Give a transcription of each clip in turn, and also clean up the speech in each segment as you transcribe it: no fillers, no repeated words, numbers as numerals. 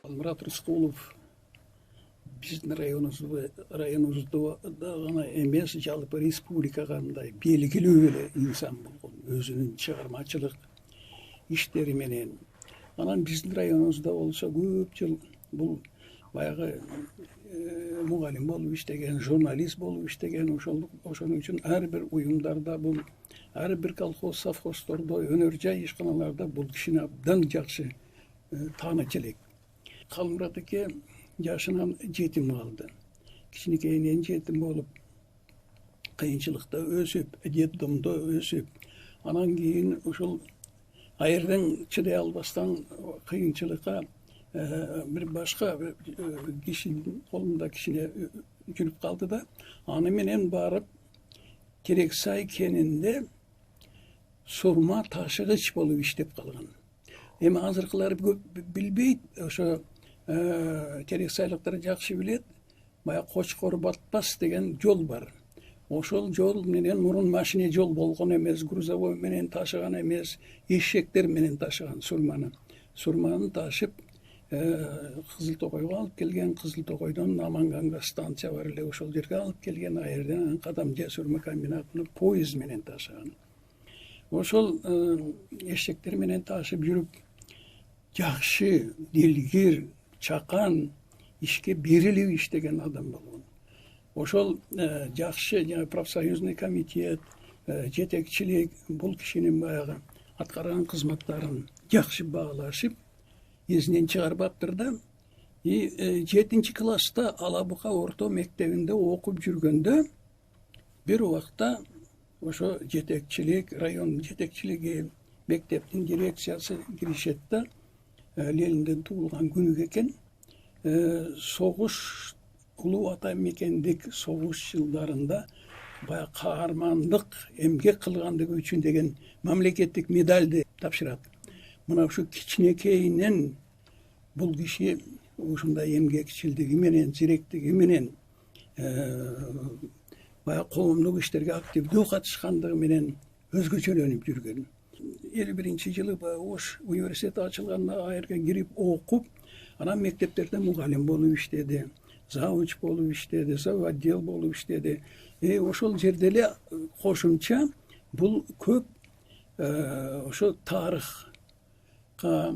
Murat Rıskулов биздин районубузда гана эмес, жалпы республикага мындай белгилүү эле инсан болгон, өзүнүн чыгармачылык иштери менен. Анан биздин районубузда болсо көп жыл бул баягы мугалим болуп иштеген, журналист болуп иштеген, ошону үчүн ар бир уюмдарда бул, ар бир колхоз, совхоздордо, өнөр жай ишканаларда бул кишини абдан жакшы тааныч элек. Калмурат эке жашынан жетим калды. Кичинекейинен жетим болуп, кыйынчылыкта өсүп, детдомдо өсүп, анан кийин ушул айырдан чыдай албастан кыйынчылыкка бир башка кишинин колунда кичине жүрүп калды да, аны менен барып Терексай кенинде сурма ташыгыч болуп иштеп калган. Эми азыркылар көп билбейт, ошо Терексайлыктар жакшы билет. Баягы Кочкор Батпас деген жол бар. Ошол жол менен мурун машина жол болгон эмес, грузовой менен ташыган эмес, эшектер менен ташыган сурманы. Сурманы ташып Кызыл Токойго алып келген, Кызыл Токойдон Наманганга станция бар эле, ошол жерге алып келген, айырдан Кадамжа сурма комбинатына поезд менен ташыган. Ошол эшектер менен ташып жүрүп, жакшы, дилгир, чакан ишке берилип иштеген адам болгон. Ошол жакшы профсоюзный комитет, жетекчилик бул кишинин баягы аткарган кызматтарын жакшы баалашып, эсинен чыгарбаптыр да. 7-класста Алабука орто мектебинде окуп жүргөндө бир убакта ошо жетекчилик, район жетекчилиги, мектептин дирекциясы киришет да, Ленинден туулган күнү экен. Согуш, улуу ата мекендик согуш жылдарында баягы каармандык эмгек кылгандыгы үчүн деген мамлекеттик медальды тапшырат. Мына ушу кичинекейинен бул киши ушундай эмгекчилдиги менен, зиректиги менен баягы коомдук иштерге активдүү катышкандыгы менен өзгөчөлөнүп жүргөн. 51-жылы Ош университети ачылганда айырга кирип окуп, анан мектептерде мугалим болуп иштеди, завуч болуп иштеди, завотдел болуп иштеди. Ошол жерде эле кошумча бул көп ошо тарыхка,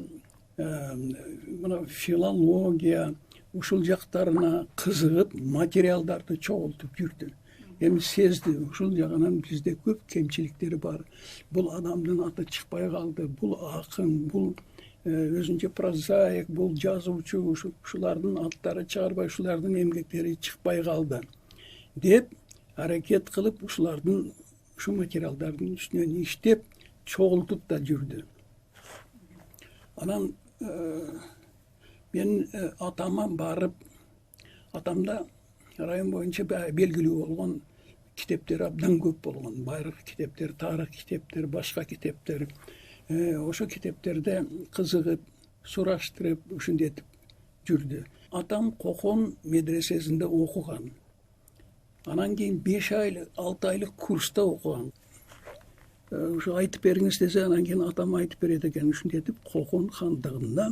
мына филология ушул жактарына кызыгып, материалдарды чогултуп жүрдү. Эми сезди, ушул жагынан бизде көп кемчиликтери бар. Бул адамдын аты чыкпай калды, бул акын, бул өзүнчө прозаик, бул жазуучу, ушулардын аттары чыгарбай, ушулардын эмгектери чыкпай калды деп аракет кылып, ушулардын ушу материалдардын үстүнөн иштеп, чогултуп да жүрдү. Анан мен атама барып, атамда район боюнча белгилүү болгон китептер абдан көп болгон. Байыркы китептер, тарых китептер, башка китептер. Ошо китептерде кызыгып, сураштырып, ушинтип жүрдү. Атам Кокон медресесинде окуган. Анан кийин 5 айлык, 6 айлык курста окуган. Ушу айтып бериңиз десе, анан кийин атам айтып берет экен. Ушинтип Кокон хандыгында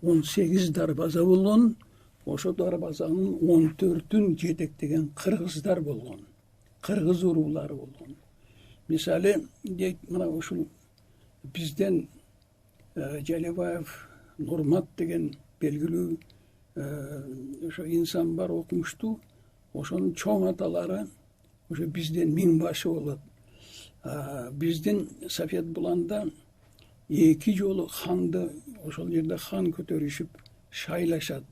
18 дарбаза болгон. Ошо дарбазанын 14-ün жетектеген кыргыздар болгон. Кыргыз уруулары болгон. Мисалы, мына ушул бизден Жалебаев Нурмат деген белгилүү ошо инсан бар, окумуштуу. Ошонун чоң аталары ошо бизден миңбашы болот. Биздин Сафет Буланда 2 жолу ханды ошол жерде хан көтөрүшүп шайлашат.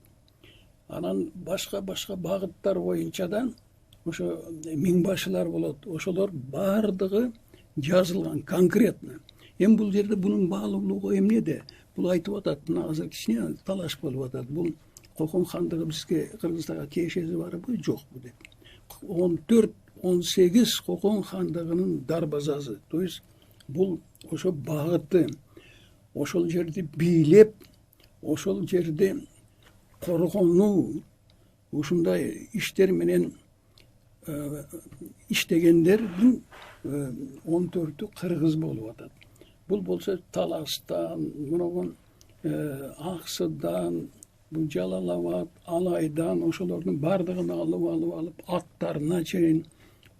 Анан башка багыттар боюнча да ошо миңбашылар болот. Ошолор бардыгы жазылган конкретно. Эми бул жерде бунун баалуулугу эмнеде? Бул айтып атат, мына азыр кичине талаш болуп атат. Бул Кокон хандыгы бизге Кыргыздарга тиешеси барбы, жокпу деп. 14-18 Кокон хандыгынын дарбазасы. То есть бул ошо багыты, ошол жерди бийлеп, ошол жерде коргонуу, ушундай иштер менен иштегендердин 14-ü кыргыз болуп атат. Бул болсо Таластан, Аксыдан, bu Jalalabad, Alaydan oşolarning bardığını alıp atlarına çeyin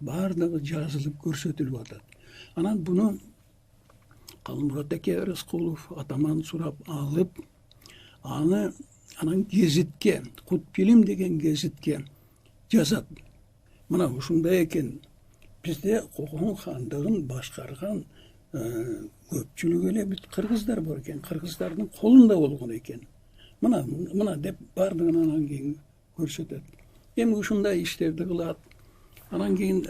bardığı жазылып көрсөтүлүп атат. Анан bunu Kalmurat Eke Rızkulov ataman surap alıp anan gezitke, Kutbilim degen gezitke жазат. Mına ушундай экен. Bizde Kokon Handığın başkargan köpçülüğü ele bir Kırgızlar var eken. Kırgızların kolunda olgun eken. Mına dep bardığın anan keyin görsetet. Hem ушундай işlerdi kılat. Anan keyin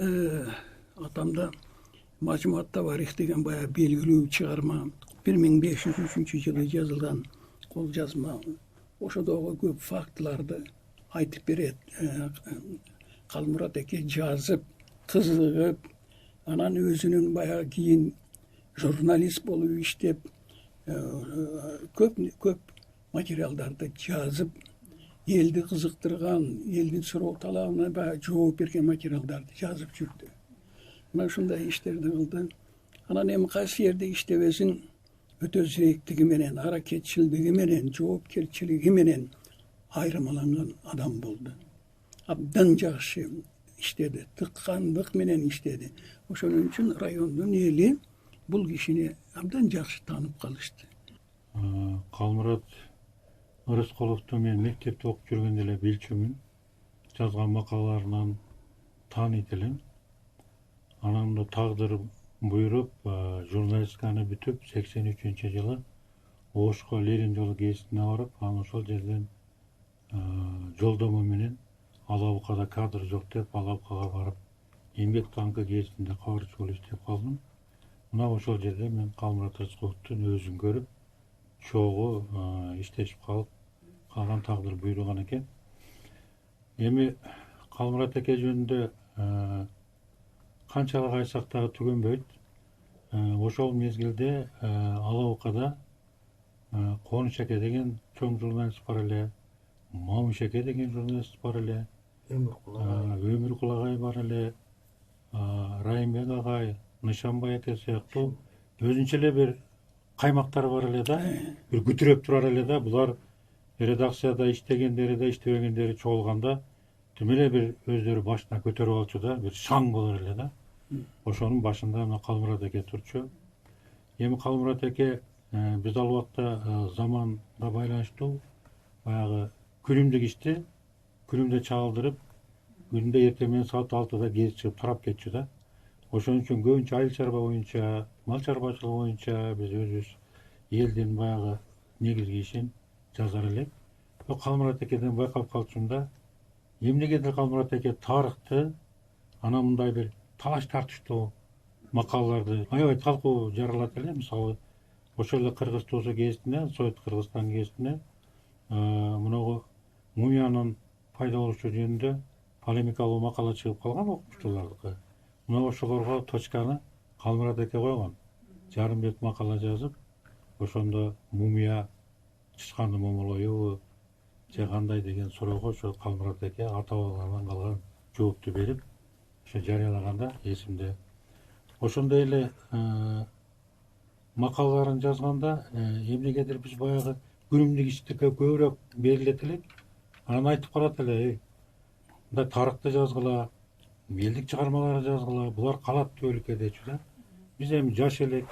atamda Majmuat Tarih degen bayağı belgilүү çıkarma 1503-жылы жазылган колжазма ошодогу көп фактыларды айтып берет. Kalmurat Eke жазып, кызыгып, анан өзүнүн баягы кийин журналист болуп иштеп, көп материалдарды жазып, элди кызыктырган, элдин суроо талабына баягы жооп берген материалдарды жазып жүрдү. Мына ушундай иштерди кылды. Анан эми кайсы жерде иштебесин өтө зиректиги менен, аракетчилдиги менен, жоопкерчилиги менен айырмаланган адам болду. Abdan жакшы иштеди, тыккандык менен иштеди. Ошонун үчүн райондун эли бул кишини абдан жакшы таанып калышты. Kalmurat Rızkulovду мен мектепте окуп жүргөндө эле билчүмүн. Жазган макалаларынан тааныйт элем. Анан да тагдыр буйруп, журналистиканы бүтүп, 83-жылы Ошко Ленин жолу гезитине барып, анан ошол жерден жолдомо менен Алабукада кадр жок деп, Алабукага барып, Эмгек даңкы гезитинде кабарчы болуп иштеп калдым. Мына ошол жерде мен Kalmurat Rızkulovдун өзүн көрүп, чогуу иштешип калып, калган тагдыр буйруган экен. Эми Kalmurat Эке жөнүндө канчалык айтсак дагы түгөнбөйт. Ошол мезгилде Алабукада Конуш Эке деген чоң журналист бар эле, Мамыш Эке деген журналист бар эле, Өмүркул агай бар эле, Райымбек агай, Нышанбай эке сыяктуу өзүнчө эле бир каймактар бар эле да, бир күтүрөп турар эле да. Булар редакцияда иштегендери да, иштебегендери чогулганда тим эле бир өздөрү башына көтөрүп алчу да, бир шаң болор эле да. Ошонун башында мына Kalmurat Эке турчу. Эми Kalmurat Эке биз ал убакта заманда байланыштуу баягы күнүмдүк ишти күнүмдө чагылдырып, күндө эртең менен саат 6-да гезит чыгып тарап кетчү да. Ошон үчүн көбүнчө айыл чарба боюнча, мал чарбачылыгы боюнча биз өзүбүз элдин баягы негизги ишин жазар элек. Kalmurat Экеден байкап калчумун да, эмнегедир Kalmurat Эке тарыхты анан мындай бир талаш тартыштуу макалаларды аябай талкуу жаралат эле. Мисалы, ошол эле Кыргыз Тосо гезитине, Совет Кыргызстан гезитине мунагу мумиянын пайда болушу жөнүндө полемикалуу макала чыгып калган окумуштуулардыкы. Мына ошолорго точканы Kalmurat Эке койгон. Жарым бет макала жазып, ошондо мумия чычканды момолоюбу же кандай деген суроого ошо Kalmurat Эке ата бабаларынан калган жоопту берип, ошо жарыялаганда эсимде. Ошондой эле макалаларын жазганда эмнегедир биз баягы күнүмдүк иштикке көбүрөөк берилет элек. Анан айтып калат эле, мындай тарыхты жазгыла, элдик чыгармаларды жазгыла, булар калат түбөлүккө дечү да. Биз эми жаш элек,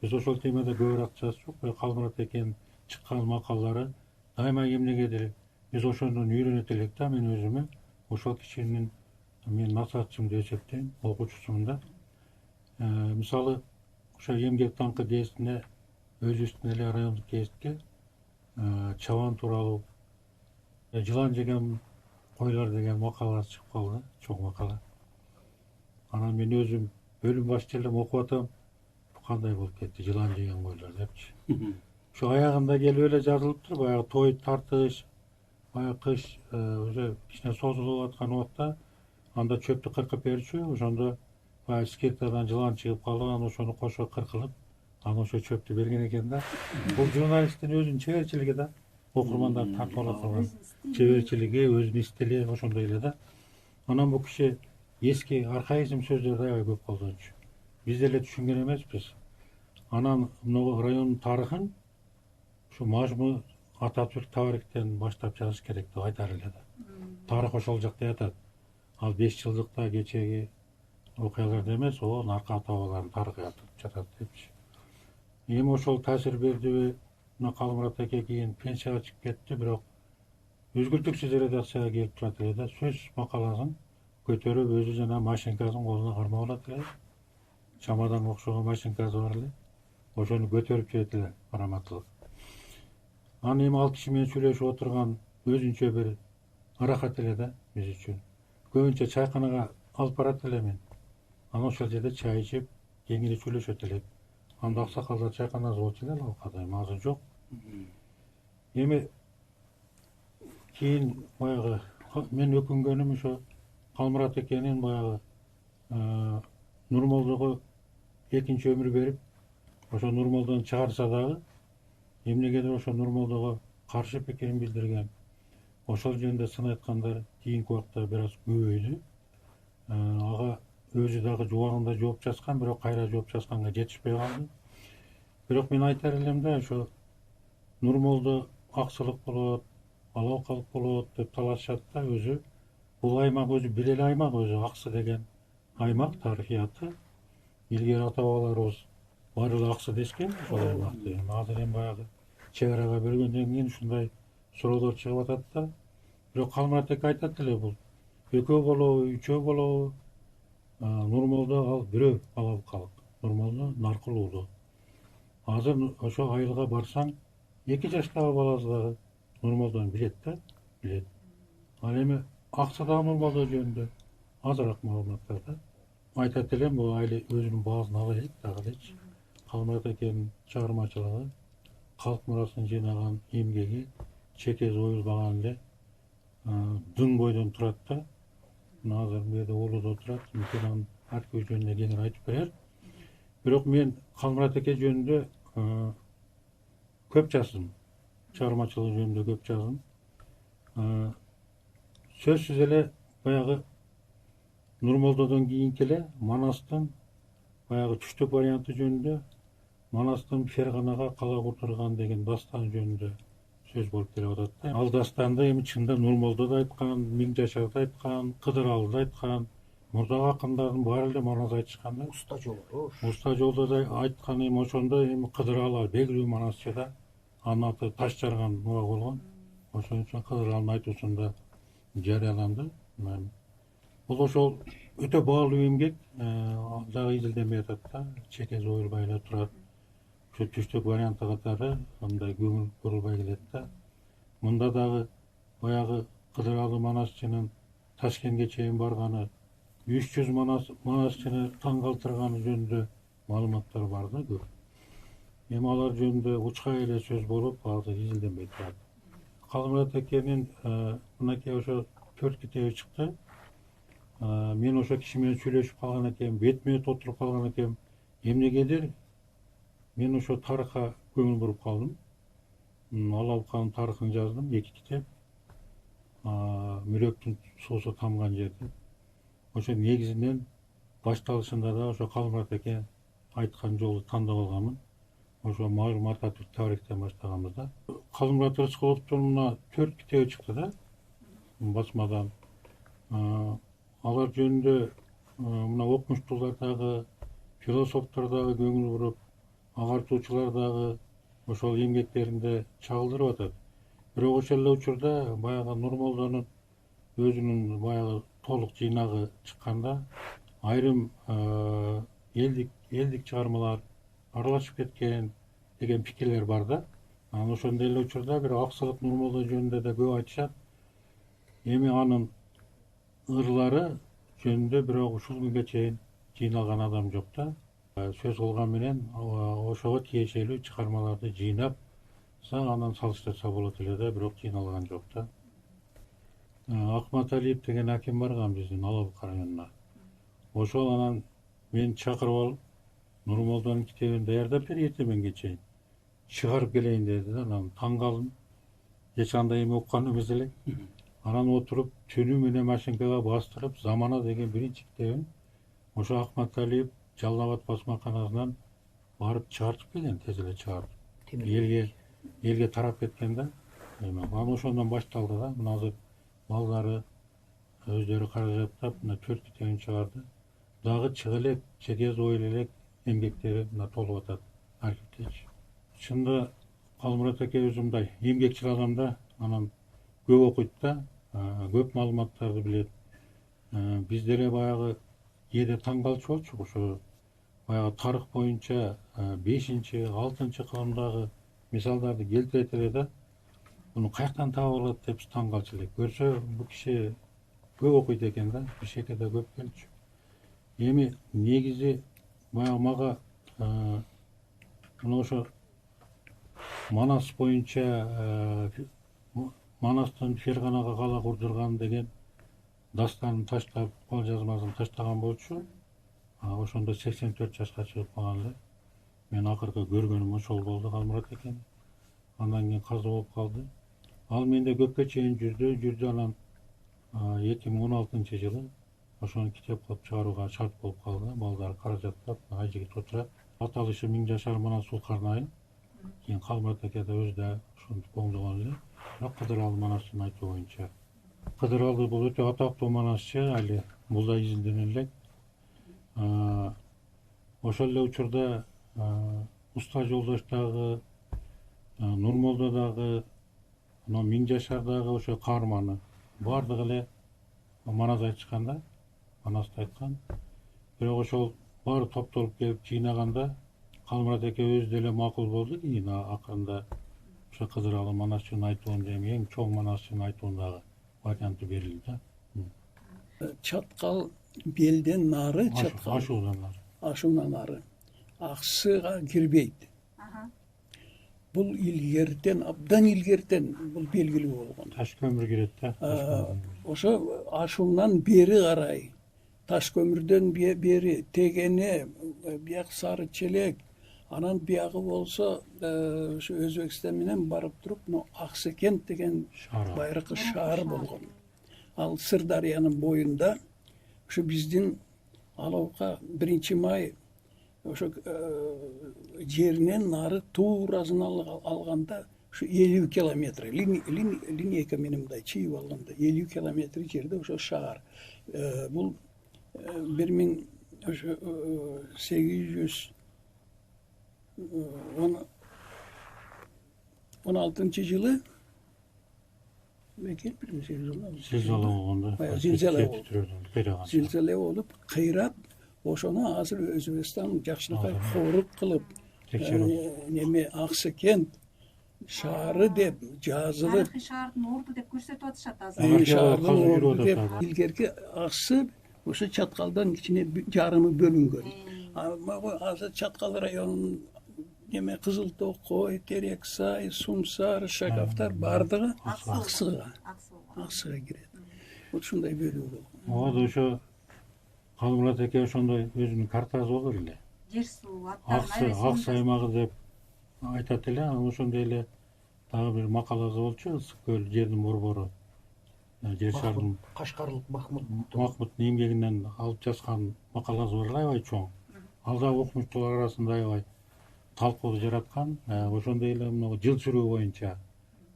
биз ошол темада көбүрөөк жазчук. Kalmurat Экенин чыккан макалалары дайыма эмнегедир биз ошондон үйрөнөт элек да. Мен өзүмө ошол кишинин мен насаатчым деп эсептейм, окуучусумун да. Мисалы, ошо Эмгек даңкы гезитине, өзүбүздүн эле райондук гезитке чабан тууралуу, жылан жеген койлор деген макаласы чыгып калды, чоң макала. Анан мен өзүм бөлүм башчы элем окуп атам, кандай болуп кетти жылан жеген койлор депчи. Ошо аягында келип эле жазылыптыр, баягы той тартыш, баягы кыш уже кичине созулуп аткан убакта анда чөптү кыркып берчү. Ошондо баягы скиртадан жылан чыгып калып, анан ошону кошо кыркылып, анан ошо чөптү берген экен да. Бул журналисттин өзүнүн чеберчилиги да, окурмандарды тартып ала турган чеберчилиги, өзүнүн стили ошондой эле да. Анан бул киши эски архаизм сөздөрдү аябай көп колдончу. Биз деле түшүнгөн эмеспиз. Анан мына райондун тарыхын ушу мажму Ататүрк тарихтен баштап жазыш керек деп айтар эле да. Тарых ошол жакта ятат. Ал 5 жылдыкта кечеги окуяларда эмес, арка ата бабалардын тарыхы жатат депчи. Эми ошол таасир бердиби? Мына Калымурат аке кийин пенсияга чыгып кетти, бирок үзгүлтүксүз редакцияга келип турат эле да, сөз макаласын көтөрүп өзү жана машинкасын колуна кармап алат эле. Чамаданга окшогон машинкасы бар эле. Ошону көтөрүп жүрөт эле, караматылык. Анан эми ал киши менен сүйлөшүп отурган өзүнчө бир аракат эле да биз үчүн. Көбүнчө чайканага алып барат эле мен. Анан ошол жерде чай ичип, кеңири сүйлөшөт элек. Анда аксакалдар чайканасы болчу эле Лавкада, эми азыр жок. Эми кийин баягы мен өкүнгөнүм ошо Калмурат экенин баягы Нурмолдого экинчи өмүр берип, ошо Нурмолдону чыгарса дагы, эмнегедир ошо Нурмолдого каршы пикирин билдирген. Ошол жөнүндө сын айткандар кийинки убакта бир аз көбөйдү. Ага өзү дагы жубагында жооп жазган, бирок кайра жооп жазганга жетишпей калды. Бирок мен айтар элем да, ошо Нурмолдо аксылык болот, алалкалык болот деп талашат да өзү. Бул аймак өзү бир эле аймак, өзү Аксы деген аймак тарыхыяты. Илгери ата бабаларыбыз баары эле Аксы дешкен ошол аймакты. Азыр эми баягы чек арага бөлгөндөн кийин ушундай суроолор чыгып атат да. Бирок Калмурат эке айтат эле, бул экөө болобу, үчөө болобу? Нурмолдо ал бирөө алалкалык. Нурмолдо наркыл уулу. Азыр ошо айылга барсаң, 2 жаштагы баласы дагы Нурмолдону билет да, билет. Ал эми Аксыдагы Нурмолдо жөнүндө азыраак маалыматтар да. Айтат элем, бул айыл өзүнүн баасын ала элек дагы элечи. Калмурат экенин чыгармачылыгы, калк мурасын жыйнаган эмгеги чекез оюлбаган эле дың бойдон турат да. Мына азыр бул жерде Улуудо турат, анын архив жөнүндө кеңири айтып берер. Бирок мен Калмурат эке жөнүндө көп жаздым. Чыгармачылыгы жөнүндө көп жаздым. Сөзсүз эле баягы Нурмолдодон кийинки эле Манастын баягы түштүк варианты жөнүндө, Манастын Ферганага кала курдурган деген дастан жөнүндө сөз болуп келип атат да. Ал дастанды эми чында Нурмолдо да айткан, Миңжашар да айткан, Кыдыралы да айткан, мурдагы акындардын баары эле манас айтышкан да. Уста жолдо. Уста жолдо да айткан, эми ошондо эми Кыдыралы белгилүү манасчы да. Анын аты Таш жарган муга болгон. Ошон үчүн Кыдыралынын айтуусунда жарыяланды. Бул ошол өтө баалуу эмгек, дагы изилденбей атат да. Чекез оюлбай эле турат. Ошо түштүк варианты катары мындай көңүл бурулбай келет да. Мында дагы баягы Кыдыралы манасчынын Ташкентке чейин барганы, 300 манасчыны таң калтырганы жөнүндө маалыматтар бар да көп. Эми алар жөнүндө учкай эле сөз болуп, азыр изилденбей турат. Калмурат экенин мынакей ошо 4 китеби чыкты. Мен ошо киши менен сүйлөшүп калган экенмин, бетме бет отуруп калган экенмин. Эмнегедир мен ошо тарыхка көңүл буруп калдым. Алалканын тарыхын жаздым, 2 китеп. Мүрөктүн суусу тамган жерде. Ошо негизинен башталышында да ошо Калмурат эке айткан жолду тандап алганмын. Ошо малым Ататүрк тарихтен баштаганбыз да. Калмурат Рыскуловдун мына 4 китеби чыкты да басмадан. Алар жөнүндө мына окумуштуулар дагы, философтор дагы көңүл буруп, агартуучулар дагы ошол эмгектеринде чагылдырып атат. Бирок ошол эле учурда баягы Нурмолдонун өзүнүн баягы толук жыйнагы чыкканда айрым элдик чыгармалар аралашып кеткен деген пикирлер бар да. Анан ошондой эле учурда бир Аксылык Нурмолдо жөнүндө да көп айтышат. Эми анын ырлары жөнүндө бирок ушул күнгө чейин жыйналган адам жок да. Сөз кылган менен ошого тиешелүү чыгармаларды жыйнап анан салыштырса болот эле да, бирок жыйналган жок да. Акматалиев деген аким барган биздин Алабука районуна. Ошол анан мени чакырып алып, Нурмолдонун китебин даярдап бер эртеменге чейин. Чыгарып келейин деди да, анан таң калдым. Эч андай эме уккан эмес элек. Анан отуруп түнү менен машинкага бастырып, Замана деген биринчи китебин ошо Акматалиев Жалал Абад басмаканасынан барып чыгартып келген, тез эле чыгарып. Элге тарап кеткен да. Анан ошондон башталды да. Мына азыр балдары өздөрү каражаттап мына 4 китебин чыгарды. Дагы чыга элек, чекез ой элек эмгектери мына толуп атат архивдечи. Чынында Калмурат аке өзү мындай эмгекчил адам да, анан көп окуйт да, көп маалыматтарды билет. Биз деле баягы кээде таң калчу болчук, ошо баягы тарых боюнча 5-6 кылымдагы мисалдарды келтирет эле да, буну каяктан таап алат деп таң калчу элек. Көрсө бул киши көп окуйт экен да, бишкекке да көп келчү. Эми негизи баягы мага мына ошо Манас боюнча Манастан Ферганага кала курдурган деген дастанын таштап, кол жазмасын таштаган болчу. Ошондо 84 жашка чыгып калган эле. Мен акыркы көргөнүм ошол болду Калмурат экени. Андан кийин каза болуп калды. Ал менде көпкө чейин жүрдү, анан 2016 жылы ошону китеп кылып чыгарууга шарт болуп калды. Балдар каражаттап, Айжигит отурат. Аталышы Миң жашар Манас Сулкарнайым айыл. Кийин Калмурат аке да өзү да ошентип коңдогон эле. Бирок Кыдыралы Манастын айтуу боюнча. Кыдыралы бул өтө атактуу манасчы, али бул да изилдене элек. Ошол эле учурда Уста Жолдош дагы, Нурмолдо дагы, Миң жашардагы ошо каарманы баардыгы эле манас айтышкан да, манасты айткан. Бирок ошол баары топтолуп келип жыйнаганда Калмурат аке өзү деле макул болду. Кийин акырында ошо Кыдыралы манасчынын айтуунда эми эң чоң манасчынын айтуундагы варианты берилди да. Чаткал белден нары, чаткал Ашуудан нары. ашуунан нары аксыга кирбейт. Бул илгертен, абдан илгертен бул белгилүү болгон. Таш көмүр кирет да. Ошо ашуунан бери карай, таш көмүрдөн бери Тегене, бияк Сары Челек, анан биягы болсо ошо Өзбекстан менен барып туруп, Аксыкент деген байыркы шаар болгон. Ал Сырдарыянын боюнда, ошо биздин Алаука 1-май ошо жеринен нары туурасын алганда ошо 50 километр линейка менен мындай чыйып алганда 50 километр жерде ошо шаар. Бул 1816 жылы Зилзала болгондо. Зилзала болуп кыйрап, ошону азыр Өзбекстан жакшынакай коруп кылып, неме Аксыкент шаары деп жазылып, тарыхый шаардын орду деп көрсөтүп атышат азыр. шаардын орду деп. Илгерки аксы ошо Чаткалдан кичине жарымы бөлүнгөн. Азыр Чаткал районунун неме Кызыл Токой, Терек Сай, Сумсар, Шакафтар бардыгы аксыга кирет. Ушундай бөлүү болгон. Ошо Калмурат аке ошондой өзүнүн картасы болор эле. Жер суу Аксы аймагы деп айтат эле. Ошондой эле дагы бир макаласы болчу, Ысык көл жердин борбору. Жер шарынын Кашкарлык Махмуттун эмгегинен алып жазган макаласы бар, аябай чоң. Ал да окумуштуулар арасында аябай талкуу жараткан. Ошондой эле мына жыл сүрүү боюнча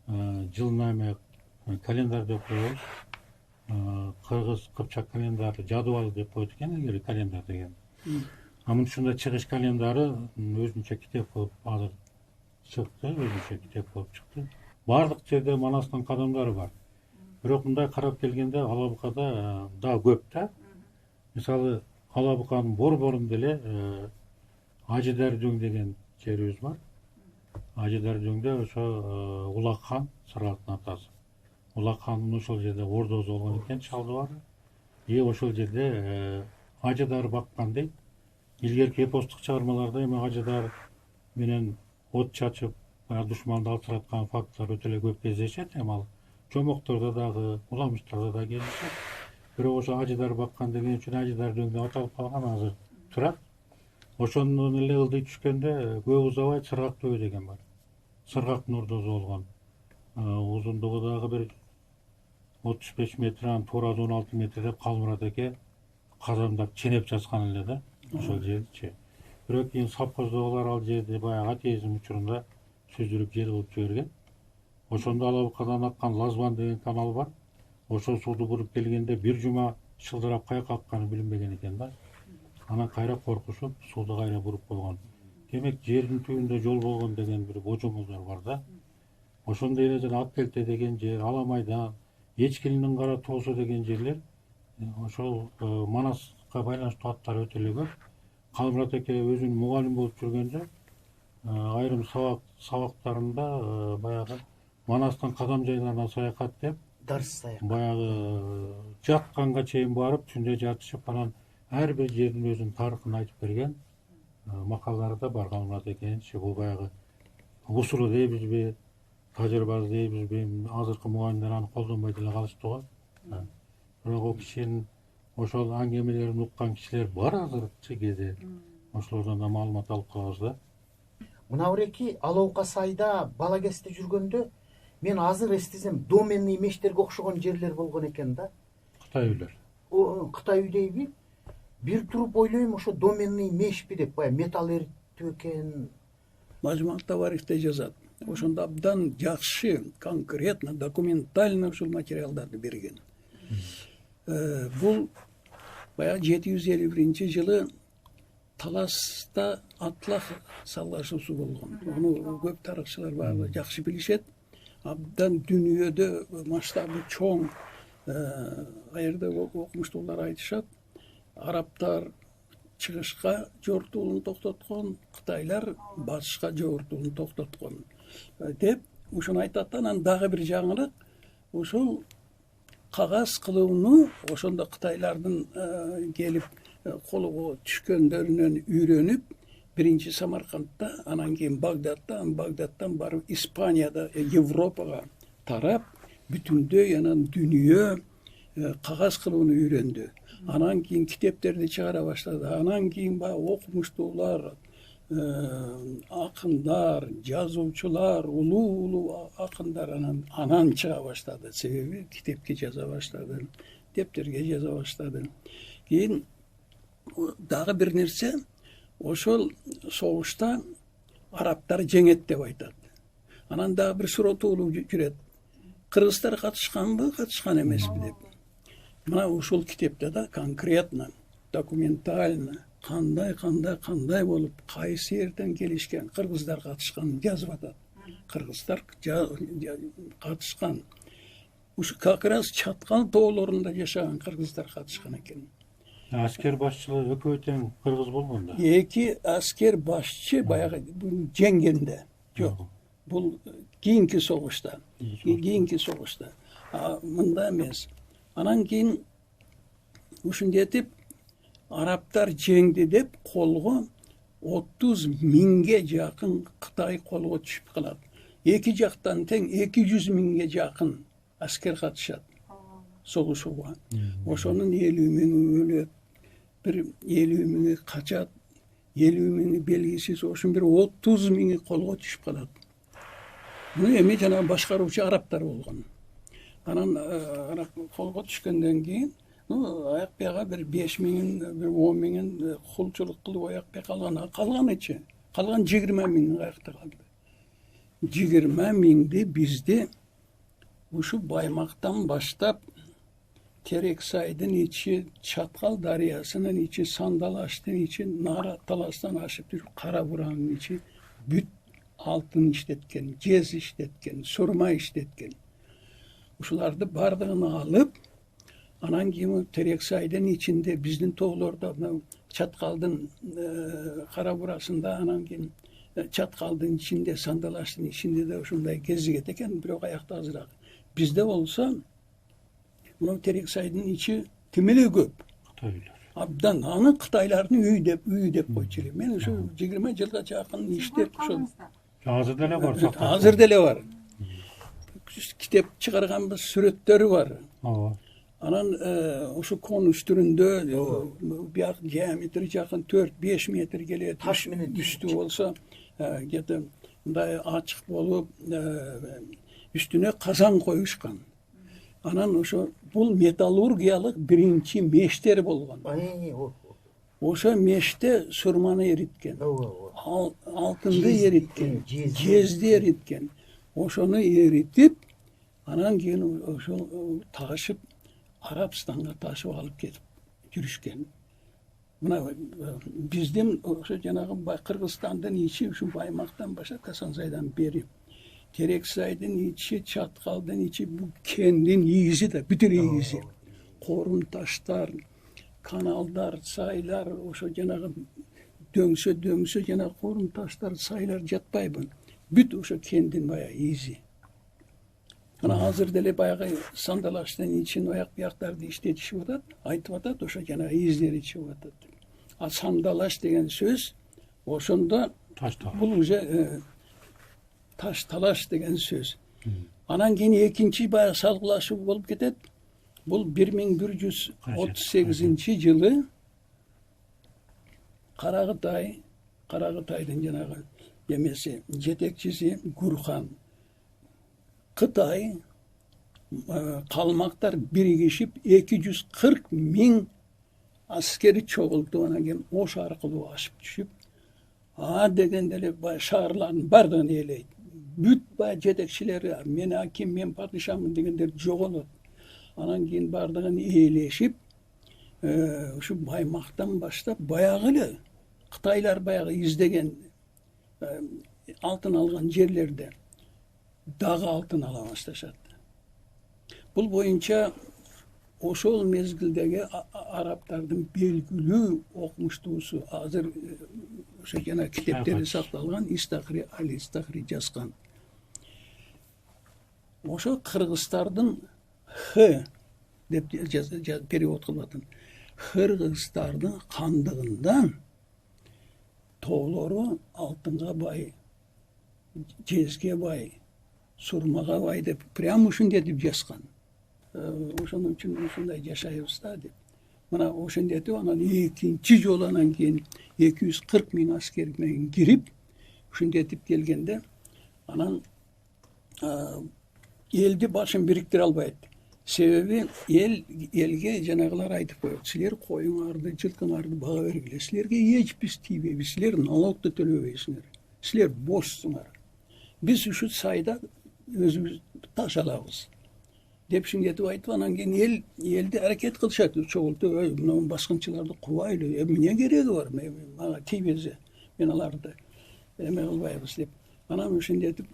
жылына эме календарь деп коебуз. Кыргыз Кыпчак календары жадыбалы деп коет экен илгери календарь деген. Мына ушундай чыгыш календары өзүнчө китеп кылып азыр чыкты, өзүнчө китеп кылып чыкты. Бардык жерде Манастын кадамдары бар. Бирок мындай карап келгенде Алабукада да көп да. Мисалы Алабуканын борборунда эле Ажыдар дөң деген жерибиз бар. Ажыдар дөңдө ошо Улак хан, Сыргаттын атасы. Улак хандын ошол жерде ордосу болгон экен, чалдыбары. Ошол жерде Ажыдар баккан дейт. Илгерки эпостук чыгармаларда эми Ажыдар менен от чачып, душманды алсыраткан факттар өтө эле көп кездешет. Ал чомоктордо дагы, уламыштарда да кездешет. Бирок ошо Ажыдар баккан деген үчүн Ажыдар дөңдө аталып калган, азыр турат. Ошондон эле ылдый түшкөндө көп узабай Сыргак төбө деген бар. Сыргактын ордосу болгон. Узундугу дагы бир 35 метр, анан туурасы 16 метр деп Калмурат аке казамдап ченеп жазган эле да, ошол жердичи. Бирок кийин совхоздогулар ал жерди баягы атеизм учурунда сүздүрүп жер кылып жиберген. Ошондо Алабыкадан аккан Лазван деген канал бар. Ошол сууду буруп келгенде бир жума шылдырап каяка акканы билинбеген экен да. Анан кайра коркушуп сууду кайра буруп койгон. Демек жердин түбүндө жол болгон деген бир божомолдор бар да. Ошондой эле жана Ак Келте деген жер, Ала Майдан, Эчкилинин Кара Тоосу деген жерлер ошол Манаска байланыштуу аттар өтө эле көп. Калмурат эке өзүнүн мугалим болуп жүргөндө айрым сабактарында баягы Манастын кадам жайларына саякаттап, дарс саякат. баягы жатканга чейин барып, түндө жатышып, анан ар бир жердин өзүнүн тарыхын айтып берген макаллары да бар Калмурат экенинчи. Бул баягы усуру дейбизби, тажрыйбасы дейбизби, азыркы мугалимдер аны колдонбой деле калышты го. Бирок ал кишинин ошол аңгемелерин уккан кишилер бар азыркы кезде. Ошолордон да маалымат алып калабыз да. Мына Уреки Алаука сайда бала кезде жүргөндө мен азыр эстесем доменный мештерге окшогон жерлер болгон экен да. Кытай үйлөр. Кытай үй дейби? Бир туруп ойлойм ошо доменный мешпи деп, баягы металл эриттип экен. Мажмуат таварихте жазат. Ошондо абдан жакшы, конкретно, документально ушул материалдарды берген. Бул баягы 751-жылы Таласта атлах салгашуусу болгон. Аны көп тарыхчылар баары жакшы билишет. Абдан дүйнөдө масштабы чоң каерде окумуштуулар айтышат. Арабтар чыгышка жортуулун токтоткон, кытайлар батышка жортуулун токтоткон деп ушуну айтат. Анан дагы бир жаңылык, ушул кагаз кылууну ошондо кытайлардын келип колуга түшкөндөрүнөн үйрөнүп, биринчи Самаркандта, анан кийин Багдадтан барып Испанияда, Европага тарап, бүтүндөй анан дүйнө кагаз кылууну үйрөндү. Анан кийин китептерди чыгара баштады. Анан кийин баягы окумуштуулар, акындар, жазуучулар, улуу акындар анан чыга баштады. Себеби китепке жаза баштады, дептерге жаза баштады. Кийин дагы бир нерсе, ошол согушта арабтар жеңет деп айтат. Анан дагы бир суротуулук жүрөт. Кыргыздар катышканбы, катышкан эмеспи деп. Мына ушул китепте да конкретно, документально кандай болуп, кайсы жерден келишкен, кыргыздар катышканын жазып атат. Кыргыздар катышкан. Ушу как раз Чаткал тоолорунда жашаган кыргыздар катышкан экен. Аскер башчылары экөө тең кыргыз болгон да. Эки аскер башчы баягы жеңгенде. Жок. Бул кийинки согушта. Мында эмес. Анан кийин ушинтип арабтар жеңди деп колго 30 миңге жакын Кытай колго түшүп калат. Эки жактан тең 200 миңге жакын аскер катышат согушууга. Ошонун 50 миңи өлөт, бир 50 миңи качат, 50 миңи белгисиз, ошон бир 30 миңи колго түшүп калат. Муну эми жана башкаруучу арабтар болгон. Анан колго түшкөндөн кийин, аяк бияга бир 5 миңин, бир 10 миңин кулчулук кылып аяк бия калганычы. Калган 20 миң аякта калды. 20 миңди бизди ушу Баймактан баштап Терексайдын ичи, Чаткал дарыясынын ичи, Сандалаштын ичи, Нара Таластан ашып жүрүп Кара Буранын ичи бүт алтын иштеткен, жез иштеткен, сурма иштеткен. Ушуларды бардыгын алып, анан кийин Терексайдын ичинде биздин тоолордо Чаткалдын Кара Бурасында, анан кийин Чаткалдын ичинде, Сандалаштын ичинде да ушундай кезигет экен, бирок аякта азыраак. Бизде болсо мына Терексайдын ичи тим эле көп. Кытай үйлөр. Абдан аны кытайлардын үйү деп койчу элем. Мен ушу 20 жылга жакын иштеп ошол. Азыр деле бар сакталып. Азыр деле бар. Китеп чыгарганбыз, сүрөттөрү бар. Ооба. Анан ошо конус түрүндө бияк диаметри жакын 4-5 метр келет. Таш менен үстү болсо где-то мындай ачык болуп, үстүнө казан коюшкан. Анан ошо бул металлургиялык биринчи мештер болгон. Ошо меште сурманы эриткен, алтынды эриткен, жезди эриткен. Ошону эritip, анан кийин ошо ташып Арабстанга ташып алып кетип жүрүшкөн. Мына биздин ошо жанагы Кыргызстандын ичи ушу Баймактан баштап Касансайдан бери Терексайдын ичи, Чаткалдын ичи, бул кендин ийизи да, бүтүн ийизи. Корум таштар, каналдар, сайлар, ошо жанагы дөңсө жанагы корум таштар, сайлар жатпайбы. Бүт ошо кендин баягы ийизи. Мына азыр деле баягы Сандалаштын ичин аяк бияктарды иштетишип атат, айтып атат, ошо жанагы ийиздери чыгып атат. А Сандалаш деген сөз ошондо бул уже таш талаш деген сөз. Анан кийин экинчи баягы салгылашуу болуп кетет. Бул 1138-жылы Каракытайдын жанагы эмеси жетекчиси Гурхан, Кытай, калмактар биригишип 240 000 аскери чогултуп, анан кийин Ош аркылуу ашып түшүп, дегенде эле шаарлардын баардыгын ээлейт. Бүт жетекчилери мен аким, мен падышамын дегендер жоголот. Анан кийин баардыгын ээлешип, ушу Баймактан баштап баягы эле Кытайлар баягы издеген алтын алган жерлерде дагы алтын ала башташат. Бул боюнча ошол мезгилдеги арабтардын белгилүү окумуштуусу азыр ошо жана китептери сакталган Истахри Аль-Истахри жазган. Ошо кыргыздардын Х деп перевод кылып атат. Кыргыздардын кандыгында тоолору алтынга бай, жезге бай, сурмага бай деп прямо ушундетип жазган. Ошону үчүн ушундай жашайбыз да деп. Мына ошондетип анан экинчи жолу анан кийин 240 000 аскер менен кирип, ушундетип келгенде анан элди башын бириктире албайт. Себеби элге жанагылар айтып коет. Силер коюңарды, жылкыңарды бага бергиле. Силерге эч биз тийбейбиз. Силер налогду төлөбөйсүңөр. Силер бошсуңар. Биз ушу сайда өзүбүз таш алабыз деп шундетип айтып, анан кийин элди аракет кылышат. Чогултуп, мына баскынчыларды кубайлы, эмне кереги бар? Мага тийбесе, мен аларды эме кылбайбыз деп. Анан ушундетип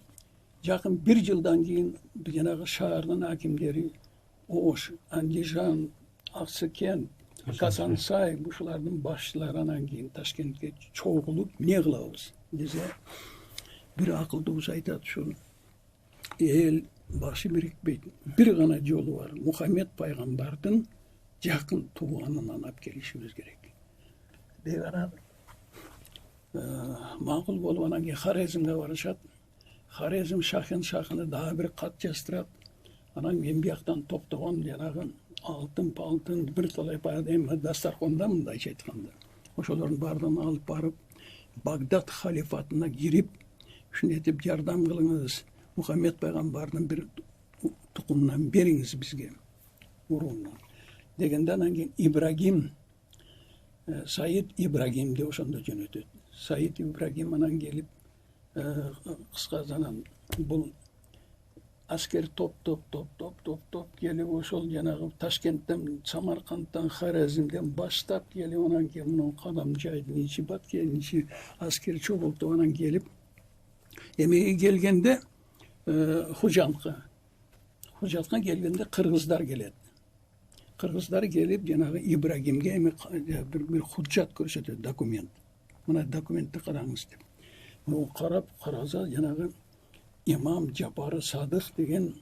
жакын 1 жылдан кийин жанагы шаардын акимдери Ош, Андижан, Аксыкент, Касансай ушулардын башчылары анан кийин Ташкентке чогулуп эмне кылабыз десе, бир акылдуусу айтат, ушу эл башы бирикпейт. Бир гана жолу бар. Мухаммед пайгамбардын жакын тууганын анап келишибиз керек. Деп анан макул болуп анан кийин Хорезмге барышат. Хорезм шахыны дагы бир кат жаздырат. Анан кийин бияктан топтогон жанагы алтын бир талай эми дастарконда мындайча айтканда. Ошолордун баардыгын алып барып, Багдад халифатына кирип, ушинтип жардам кылыңыз. Мухаммед пайгамбардын бир тукумунан бериңиз бизге уруунан дегенде, анан кийин Ибрагим, Саид Ибрагим деп ошондо жөнөтөт. Саид Ибрагим анан келип, кыскасы бул аскер топ келип, ошол жанагы Ташкенттен, Самаркандтан, Хорезмден баштап келип, анан кийин мына Кадамжайдын ичи, Баткендин ичи аскер чогултуп анан келип, эмеге келгенде Хужантка келгенде кыргыздар келет. Кыргыздар келип, жанагы Ибрагимге эми бир худжат көрсөтөт, документ. Мына документти караңыз деп. Муну караса, жанагы имам Жапары Садык деген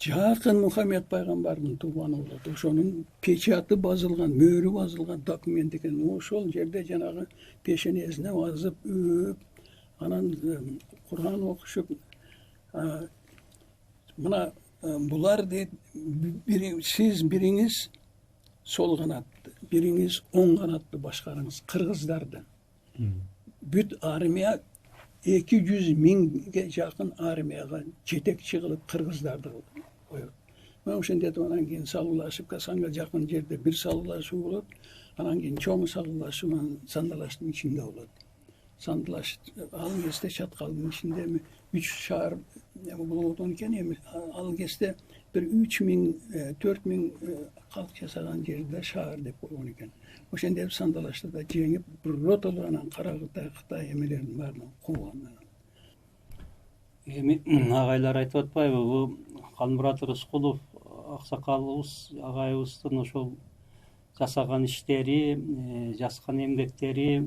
жакын Мухаммед пайгамбардын тууганы болот. Ошонун печаты базылган, мөөрү базылган документ экен. Ошол жерде жанагы пешенесине базып, анан Кур'ан окушуп, мына булар дейт, сиз бириңиз сол канатты, бириңиз оң канатты башкарыңыз, кыргыздарды. Бүт армия 200 000ге жакын армияга жетекчи кылып кыргыздарды коет. Мына ошентип анан кийин салгылашып, Касанга жакын жерде бир салгылашуу болот. Анан кийин чоң салгылашуу Сандалаштын ичинде болот. Sandılaş Algeste Çatkal'ın içinde mi 3 şahar bulunduğun iken al geste bir 3000 4000 halk yaşagan yerde şahar dep koygun iken. Oşende hep sandalaşta da jengip bir rotalanan Karagıda Xitay emelerin barını kuğanlar. Эми агайлар айтып атпайбы, бул Калмурат Рыскулов аксакалыбыз, агайыбыздын ошол жасаган иштери, жазган эмгектери